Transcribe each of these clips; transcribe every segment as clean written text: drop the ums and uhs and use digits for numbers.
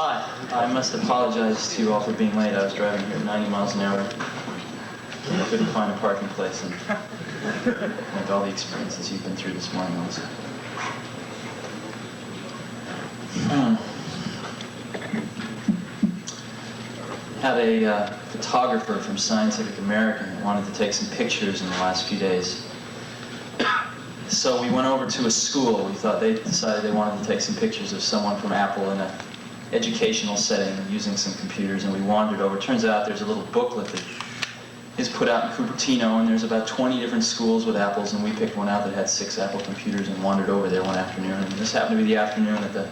Hi, I must apologize to you all for being late. I was driving here at 90 miles an hour. I couldn't find a parking place, and like all the experiences you've been through this morning also. Had a photographer from Scientific American that wanted to take some pictures in the last few days. So we went over to a school. We thought they decided they wanted to take some pictures of someone from Apple in an educational setting using some computers, and we wandered over. It turns out there's a little booklet that is put out in Cupertino, and there's about 20 different schools with Apples, and we picked one out that had 6 Apple computers and wandered over there one afternoon. And this happened to be the afternoon that the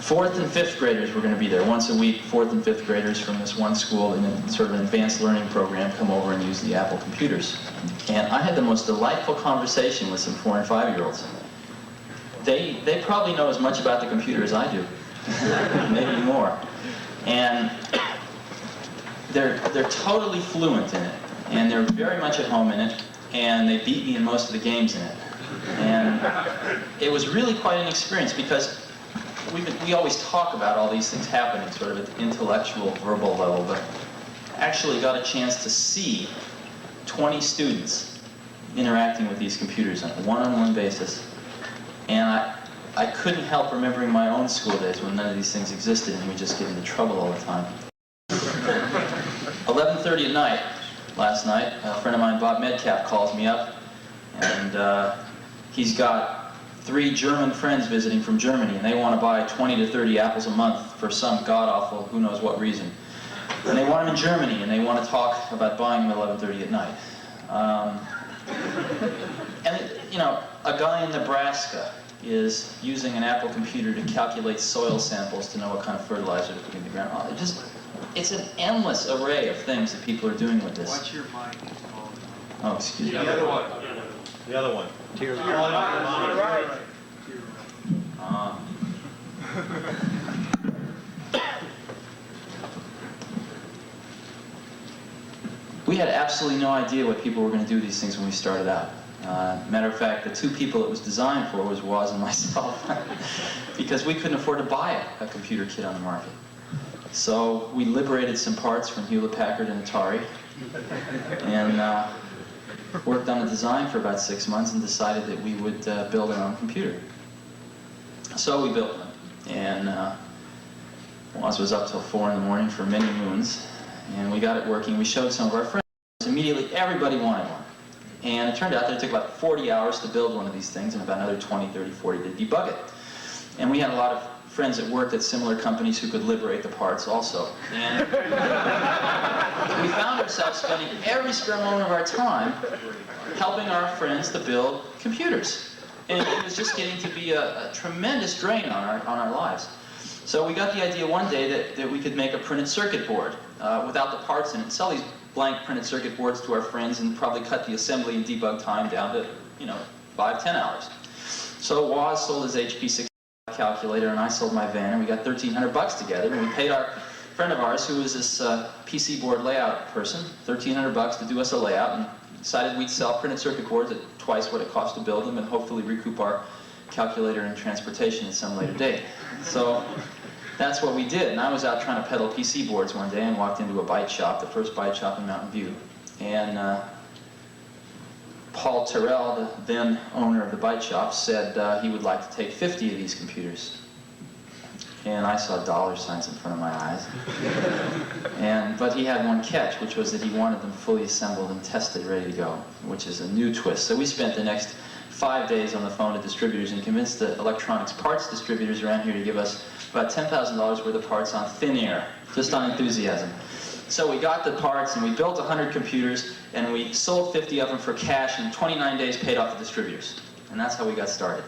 4th and 5th graders were going to be there. Once a week, 4th and 5th graders from this one school in a sort of an advanced learning program come over and use the Apple computers. And I had the most delightful conversation with some 4- and 5-year-olds. They probably know as much about the computer as I do, maybe more. And they're totally fluent in it, and they're very much at home in it, and they beat me in most of the games in it. And it was really quite an experience, because we always talk about all these things happening sort of at the intellectual, verbal level, but actually got a chance to see 20 students interacting with these computers on a one-on-one basis. And I couldn't help remembering my own school days when none of these things existed and we just get into trouble all the time. 11:30 at night, last night, a friend of mine, Bob Medcalf, calls me up, and he's got 3 German friends visiting from Germany, and they want to buy 20 to 30 apples a month for some god-awful, who knows what reason. And they want them in Germany, and they want to talk about buying them at 11:30 at night. You know, a guy in Nebraska is using an Apple computer to calculate soil samples to know what kind of fertilizer to put in the ground. It's an endless array of things that people are doing with this. Watch your mic. Oh, excuse me. The other one. The other one. Tier Right. We had absolutely no idea what people were going to do with these things when we started out. Matter of fact, the 2 people it was designed for was Woz and myself, because we couldn't afford to buy a computer kit on the market. So we liberated some parts from Hewlett-Packard and Atari, and worked on the design for about 6 months and decided that we would build our own computer. So we built one, and Woz was up till 4 in the morning for many moons, and we got it working. We showed some of our friends. Immediately, everybody wanted one. And it turned out that it took about 40 hours to build one of these things, and about another 20, 30, 40 to debug it. And we had a lot of friends that worked at similar companies who could liberate the parts also. And we found ourselves spending every spare moment of our time helping our friends to build computers. And it was just getting to be a tremendous drain on our lives. So we got the idea one day that we could make a printed circuit board without the parts in it, and sell these blank printed circuit boards to our friends, and probably cut the assembly and debug time down to, 5, 10 hours. So Woz sold his HP 6 calculator, and I sold my van, and we got $1,300 together, and we paid our friend of ours, who was this PC board layout person, $1,300 to do us a layout, and decided we'd sell printed circuit boards at twice what it cost to build them, and hopefully recoup our calculator and transportation at some later date. So that's what we did, and I was out trying to peddle PC boards one day and walked into a bite shop, the first bite shop in Mountain View, and Paul Terrell, the then owner of the bite shop, said he would like to take 50 of these computers. And I saw dollar signs in front of my eyes. But he had one catch, which was that he wanted them fully assembled and tested, ready to go, which is a new twist. So we spent the next 5 days on the phone to distributors and convinced the electronics parts distributors around here to give us about $10,000 worth of parts on thin air, just on enthusiasm. So we got the parts, and we built 100 computers, and we sold 50 of them for cash, and in 29 days paid off the distributors. And that's how we got started.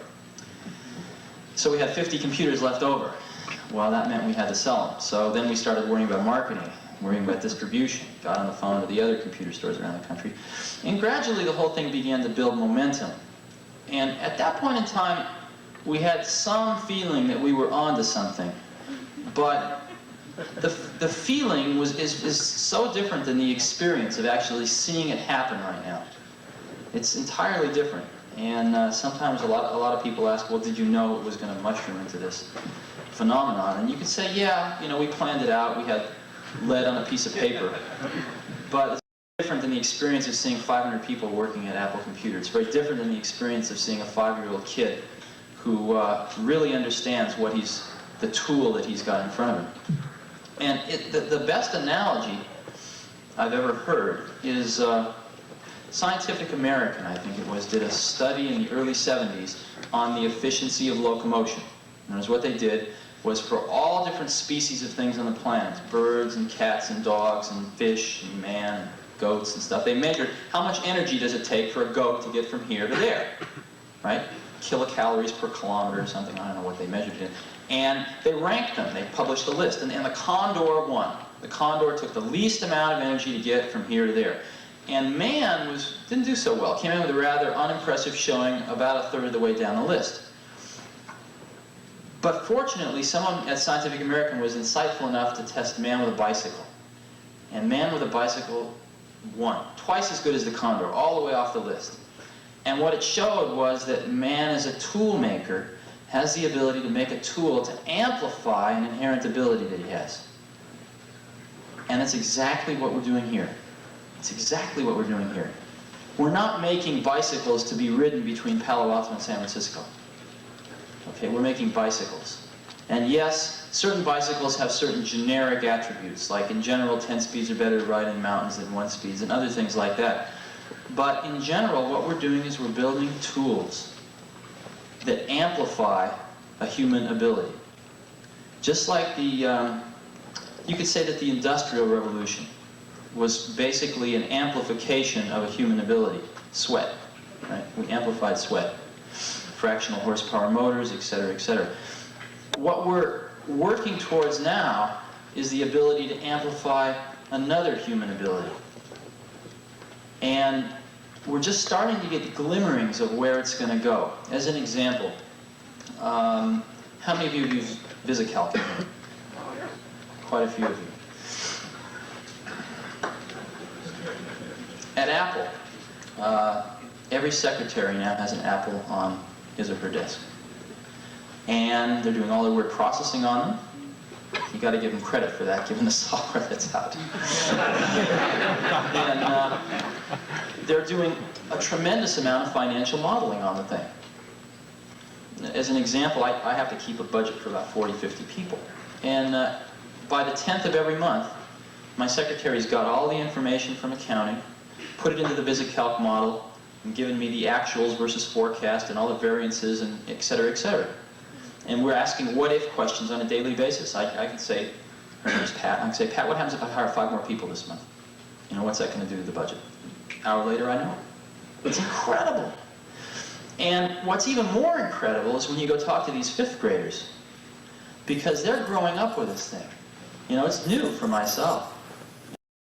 So we had 50 computers left over. Well, that meant we had to sell them. So then we started worrying about marketing, worrying about distribution, got on the phone to the other computer stores around the country. And gradually the whole thing began to build momentum. And at that point in time, we had some feeling that we were onto something. But the feeling is so different than the experience of actually seeing it happen right now. It's entirely different. And sometimes a lot of people ask, well, did you know it was going to mushroom into this? phenomenon. And you could say, yeah, you know, we planned it out, we had lead on a piece of paper. But it's different than the experience of seeing 500 people working at Apple Computer. It's very different than the experience of seeing a 5-year-old kid who really understands what the tool that he's got in front of him. And the best analogy I've ever heard is Scientific American, I think it was, did a study in the early 70s on the efficiency of locomotion. And what they did was for all different species of things on the planet, birds and cats and dogs and fish and man and goats and stuff, they measured how much energy does it take for a goat to get from here to there, right? Kilocalories per kilometer or something, I don't know what they measured it in. And they ranked them, they published a list, and the condor won. The condor took the least amount of energy to get from here to there. And man didn't do so well, came in with a rather unimpressive showing about a third of the way down the list. But fortunately, someone at Scientific American was insightful enough to test man with a bicycle. And man with a bicycle won, twice as good as the condor, all the way off the list. And what it showed was that man as a tool maker has the ability to make a tool to amplify an inherent ability that he has. And that's exactly what we're doing here. It's exactly what we're doing here. We're not making bicycles to be ridden between Palo Alto and San Francisco. Okay, we're making bicycles. And yes, certain bicycles have certain generic attributes, like in general 10 speeds are better to ride in mountains than 1 speeds and other things like that. But in general, what we're doing is we're building tools that amplify a human ability. Just like you could say that the Industrial Revolution was basically an amplification of a human ability, sweat, right? We amplified sweat, fractional horsepower motors, etc., etc. What we're working towards now is the ability to amplify another human ability. And we're just starting to get glimmerings of where it's going to go. As an example, how many of you use VisiCalc? Quite a few of you. At Apple, every secretary now has an Apple on his or her desk. And they're doing all their word processing on them. You got to give them credit for that, given the software that's out. And they're doing a tremendous amount of financial modeling on the thing. As an example, I have to keep a budget for about 40, 50 people. And by the 10th of every month, my secretary's got all the information from accounting, put it into the VisiCalc model, and given me the actuals versus forecast and all the variances and et cetera, et cetera. And we're asking what-if questions on a daily basis. I can say, her name's Pat, I can say, Pat, what happens if I hire 5 more people this month? You know, what's that going to do to the budget? An hour later, I know. It's incredible. And what's even more incredible is when you go talk to these 5th graders, because they're growing up with this thing. You know, it's new for myself.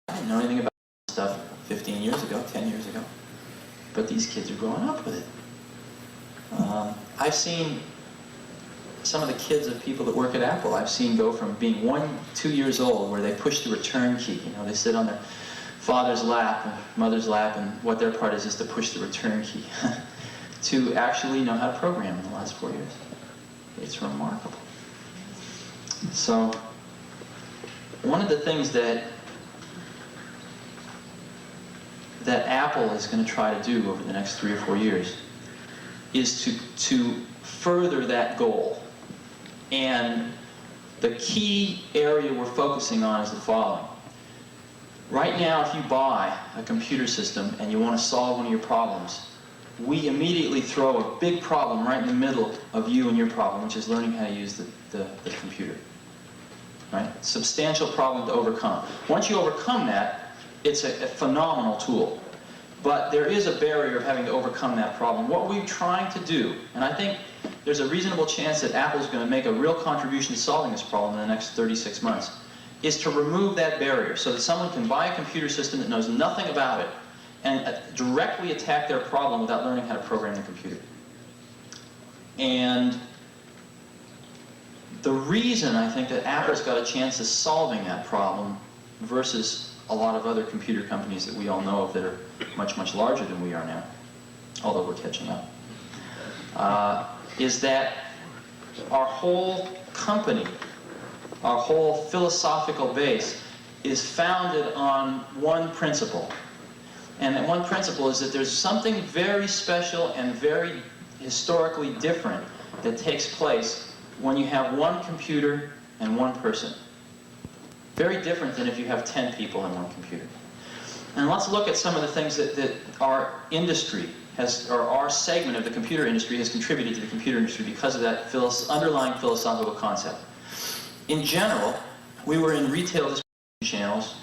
I didn't know anything about this stuff 15 years ago, 10 years ago. But these kids are growing up with it. I've seen some of the kids of people that work at Apple, I've seen go from being 1, 2 years old, where they push the return key. You know, they sit on their father's lap and mother's lap, and what their part is to push the return key, to actually know how to program in the last 4 years. It's remarkable. So, one of the things that Apple is going to try to do over the next 3 or 4 years is to further that goal. And the key area we're focusing on is the following. Right now, if you buy a computer system and you want to solve one of your problems, we immediately throw a big problem right in the middle of you and your problem, which is learning how to use the computer. Right? Substantial problem to overcome. Once you overcome that, it's a phenomenal tool. But there is a barrier of having to overcome that problem. What we're trying to do, and I think there's a reasonable chance that Apple's going to make a real contribution to solving this problem in the next 36 months, is to remove that barrier so that someone can buy a computer system that knows nothing about it and directly attack their problem without learning how to program the computer. And the reason I think that Apple's got a chance of solving that problem versus a lot of other computer companies that we all know of that are much, much larger than we are now, although we're catching up, is that our whole company, our whole philosophical base, is founded on one principle. And that one principle is that there's something very special and very historically different that takes place when you have one computer and one person. Very different than if you have 10 people in one computer. And let's look at some of the things that our industry has, or our segment of the computer industry has contributed to the computer industry because of that underlying philosophical concept. In general, we were in retail distribution channels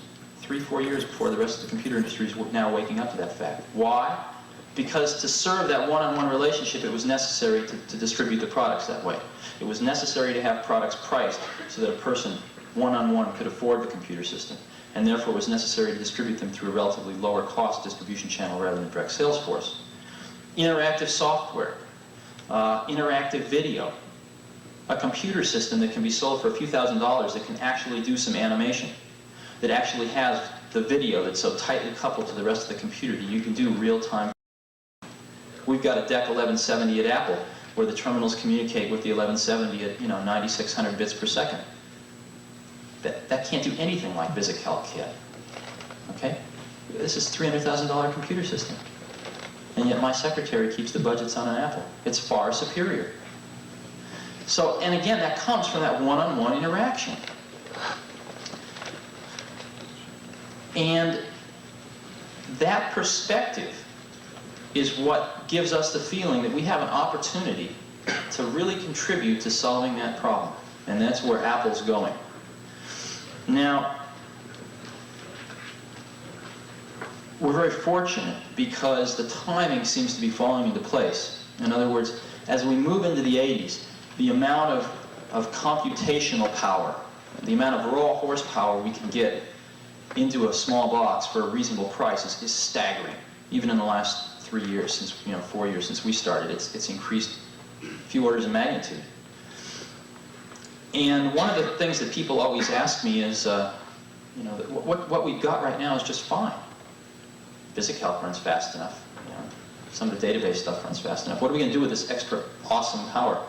3-4 years before the rest of the computer industry is now waking up to that fact. Why? Because to serve that one-on-one relationship, it was necessary to distribute the products that way. It was necessary to have products priced so that a person one-on-one could afford the computer system, and therefore it was necessary to distribute them through a relatively lower cost distribution channel rather than direct sales force. Interactive software, interactive video, a computer system that can be sold for a few $1,000s that can actually do some animation, that actually has the video that's so tightly coupled to the rest of the computer that you can do real-time. We've got a DEC 1170 at Apple where the terminals communicate with the 1170 at 9,600 bits per second. That can't do anything like VisiCalc can. Okay? This is a $300,000 computer system. And yet my secretary keeps the budgets on an Apple. It's far superior. So, and again, that comes from that one-on-one interaction. And that perspective is what gives us the feeling that we have an opportunity to really contribute to solving that problem. And that's where Apple's going. Now, we're very fortunate because the timing seems to be falling into place. In other words, as we move into the 80s, the amount of computational power, the amount of raw horsepower we can get into a small box for a reasonable price is staggering. Even in the last 3 years, since 4 years since we started, it's increased a few orders of magnitude. And one of the things that people always ask me is, what we've got right now is just fine. VisiCalc runs fast enough. Some of the database stuff runs fast enough. What are we going to do with this extra awesome power?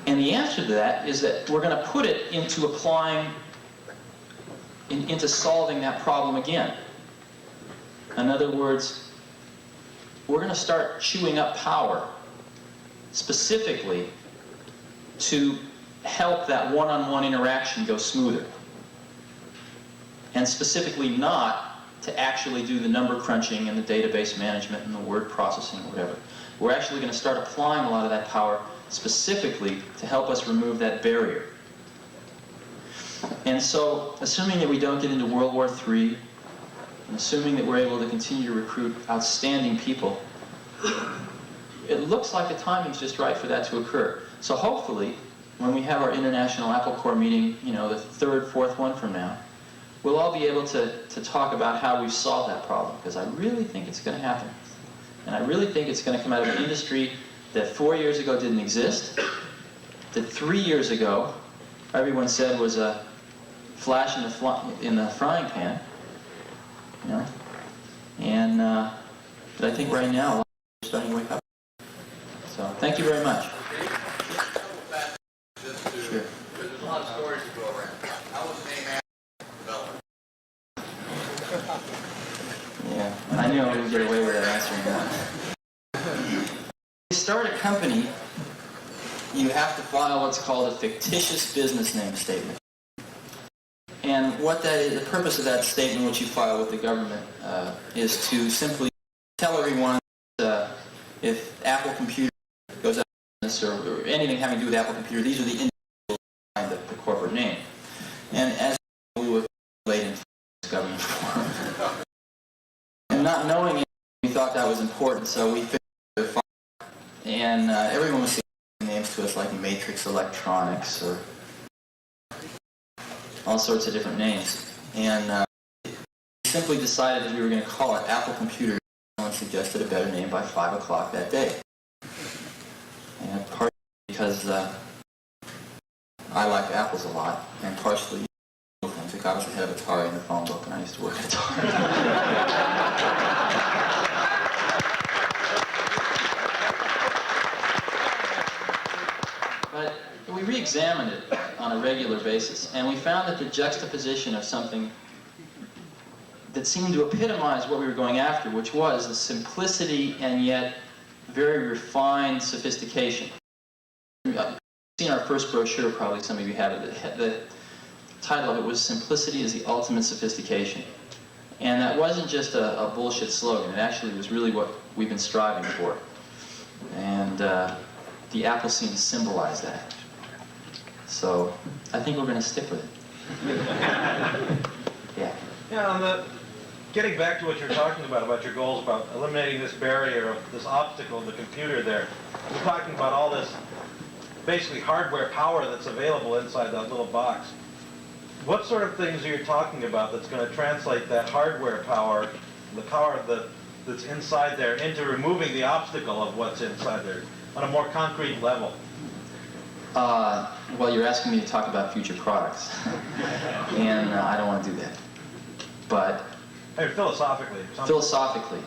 And the answer to that is that we're going to put it into into solving that problem again. In other words, we're going to start chewing up power specifically to help that one-on-one interaction go smoother. And specifically not to actually do the number crunching and the database management and the word processing or whatever. We're actually going to start applying a lot of that power specifically to help us remove that barrier. And so, assuming that we don't get into World War III, and assuming that we're able to continue to recruit outstanding people, it looks like the timing's just right for that to occur. So hopefully, when we have our International Apple Corps meeting, the third, fourth one from now, we'll all be able to talk about how we've solved that problem, because I really think it's going to happen. And I really think it's going to come out of an industry that 4 years ago didn't exist, that 3 years ago everyone said was a flash in the frying pan, and that I think right now a lot of people are starting to wake up. So thank you very much. Sure. There's a lot of stories to go around. How was the name developed? Yeah, I knew I wouldn't get away with answering that. To start a company, you have to file what's called a fictitious business name statement. And what that is, the purpose of that statement, which you file with the government, is to simply tell everyone if Apple Computer goes out of business or anything having to do with Apple Computer, these are the individuals behind the corporate name. And as we were late in government form, and not knowing it, we thought that was important, so we figured it out. And everyone was saying names to us like Matrix Electronics or all sorts of different names. And we simply decided that we were going to call it Apple Computer. Someone suggested a better name by 5 o'clock that day. And partially because I like apples a lot, and partially things. Like I was the head of Atari in the phone book, and I used to work at Atari. But we re-examined it on a regular basis, and we found that the juxtaposition of something that seemed to epitomize what we were going after, which was the simplicity and yet very refined sophistication. You've seen our first brochure, probably some of you have it. The title of it was "Simplicity is the Ultimate Sophistication." And that wasn't just a bullshit slogan. It actually was really what we've been striving for. And the apple seemed to symbolize that. So I think we're going to stick with it. Yeah. Yeah, getting back to what you're talking about your goals, about eliminating this barrier, of this obstacle in the computer there. We're talking about all this, basically, hardware power that's available inside that little box. What sort of things are you talking about that's going to translate that hardware power, the power that's inside there, into removing the obstacle of what's inside there on a more concrete level? Well, you're asking me to talk about future products, and I don't want to do that. But Hey, philosophically. philosophically,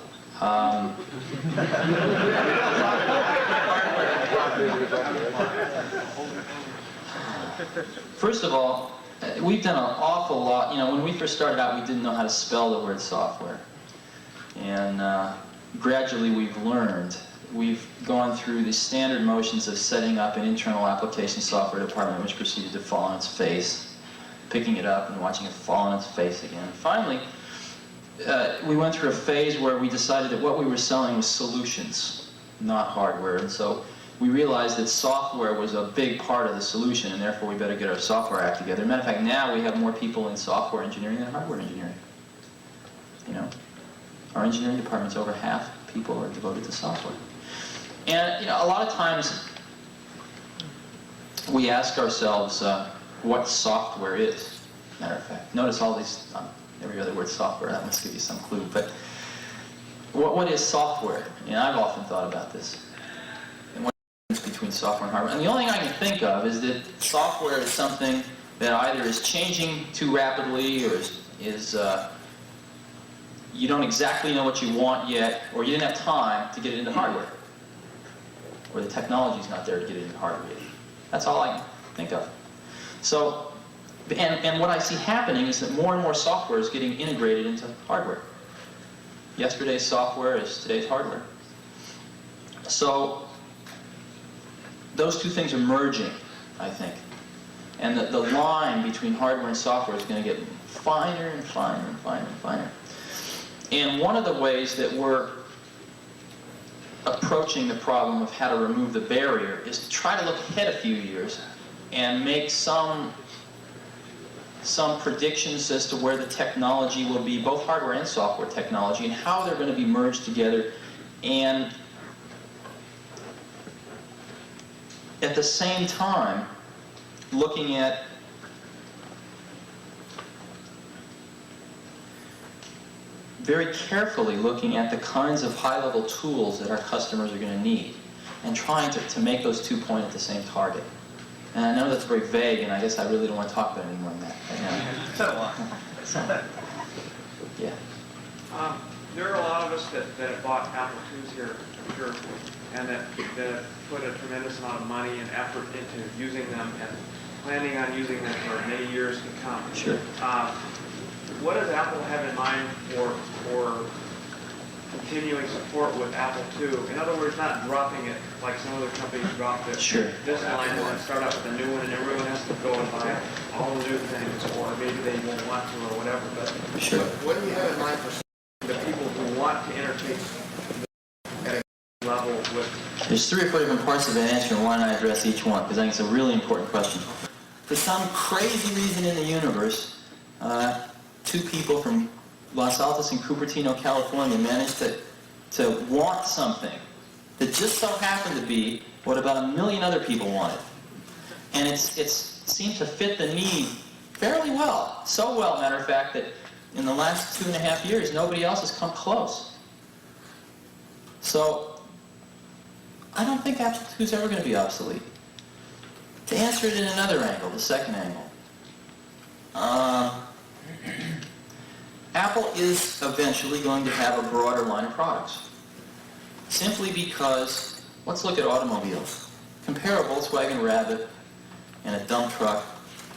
first of all, we've done an awful lot. You know, when we first started out, we didn't know how to spell the word software. And gradually we've learned. We've gone through the standard motions of setting up an internal application software department, which proceeded to fall on its face, picking it up and watching it fall on its face again. Finally, we went through a phase where we decided that what we were selling was solutions, not hardware. And so we realized that software was a big part of the solution, and therefore we better get our software act together. Matter of fact, now we have more people in software engineering than hardware engineering. You know, our engineering department's over half people are devoted to software. And you know, a lot of times we ask ourselves what software is. Matter of fact, notice all these, every other word software, that must give you some clue. But what is software? And I've often thought about this. And what is the difference between software and hardware? And the only thing I can think of is that software is something that either is changing too rapidly, or is you don't exactly know what you want yet, or you didn't have time to get it into hardware, or the technology's not there to get it into hardware yet. That's all I can think of. So, and what I see happening is that more and more software is getting integrated into hardware. Yesterday's software is today's hardware. So, those two things are merging, I think. And the line between hardware and software is going to get finer and finer and finer and finer. And one of the ways that we're approaching the problem of how to remove the barrier is to try to look ahead a few years and make some predictions as to where the technology will be, both hardware and software technology, and how they're going to be merged together, and at the same time looking at very carefully looking at the kinds of high-level tools that our customers are going to need, and trying to make those two point at the same target. And I know that's very vague, and I guess I really don't want to talk about it any more than that right now. Said a lot. So, yeah. There are a lot of us that have bought Apple IIs here, I'm sure, and that put a tremendous amount of money and effort into using them and planning on using them for many years to come. Sure. What does Apple have in mind for continuing support with Apple II? In other words, not dropping it like some other companies dropped it. Sure. This line and then start up with a new one, and everyone has to go and buy all the new things, or maybe they won't want to, or whatever. But Sure. what do you have in mind for the people who want to entertain at a level with? There's 3 or 4 different parts of that answer, and why don't I address each one, because I think it's a really important question. For some crazy reason in the universe, 2 people from Los Altos and Cupertino, California managed to want something that just so happened to be what about 1 million other people wanted. And it seemed to fit the need fairly well. So well, matter of fact, that in the last 2.5 years, nobody else has come close. So, I don't think Apple II is ever going to be obsolete. To answer it in another angle, the second angle, Apple is eventually going to have a broader line of products. Simply because, let's look at automobiles. Compare a Volkswagen Rabbit and a dump truck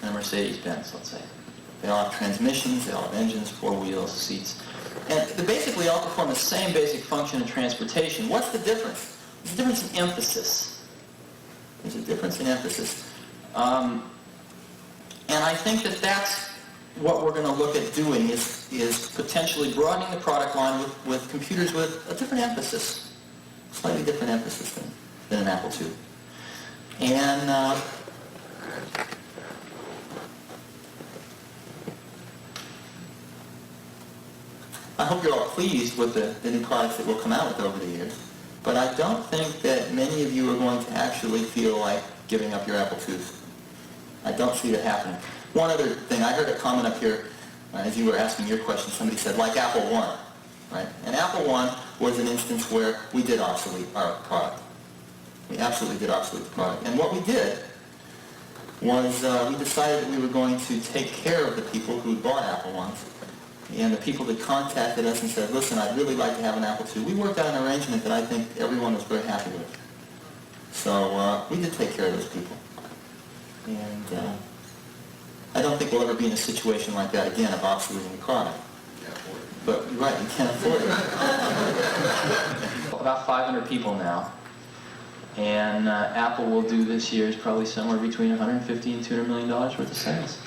and a Mercedes-Benz, let's say. They all have transmissions, they all have engines, four wheels, seats. And they basically all perform the same basic function in transportation. What's the difference? There's a difference in emphasis. There's a difference in emphasis. And I think that that's what we're going to look at doing is potentially broadening the product line with computers with a different emphasis, slightly different emphasis than an Apple II. And I hope you're all pleased with the new products that we'll come out with over the years. But I don't think that many of you are going to actually feel like giving up your Apple IIs. I don't see that happening. One other thing, I heard a comment up here as you were asking your question. Somebody said, like Apple I, right? And Apple I was an instance where we did obsolete our product. We absolutely did obsolete the product. And what we did was we decided that we were going to take care of the people who bought Apple I's. And the people that contacted us and said, listen, I'd really like to have an Apple II. We worked out an arrangement that I think everyone was very happy with. So we did take care of those people. And I don't think we'll ever be in a situation like that again of obsoleting the product. But right, you can't afford it. About 500 people now. And Apple will do this year is probably somewhere between $150 and $200 million worth of sales.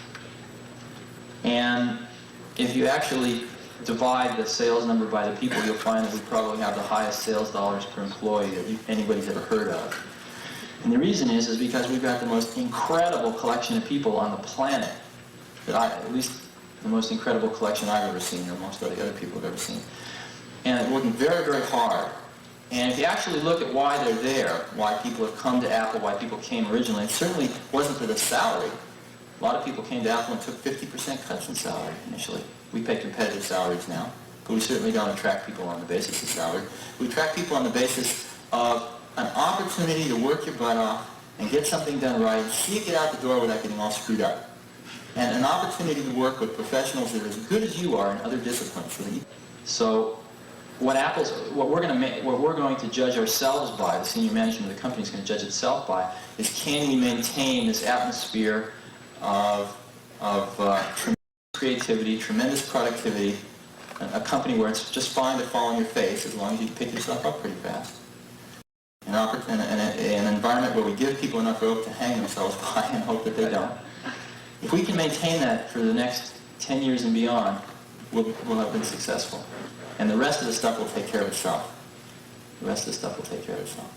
And if you actually divide the sales number by the people, you'll find that we probably have the highest sales dollars per employee that anybody's ever heard of. And the reason is because we've got the most incredible collection of people on the planet, at least the most incredible collection I've ever seen, or most of the other people have ever seen. And they're working very, very hard. And if you actually look at why they're there, why people have come to Apple, why people came originally, it certainly wasn't for the salary. A lot of people came to Apple and took 50% cuts in salary initially. We pay competitive salaries now, but we certainly don't attract people on the basis of salary. We attract people on the basis of an opportunity to work your butt off and get something done right, and see it get out the door without getting all screwed up. And an opportunity to work with professionals that are as good as you are in other disciplines. So what we're going to judge ourselves by, the senior management of the company is going to judge itself by, is can we maintain this atmosphere of tremendous creativity, tremendous productivity, a company where it's just fine to fall on your face as long as you can pick yourself up pretty fast. An environment where we give people enough rope to hang themselves by and hope that they don't. If we can maintain that for the next 10 years and beyond, we'll have been successful. And the rest of the stuff will take care of itself. The rest of the stuff will take care of itself.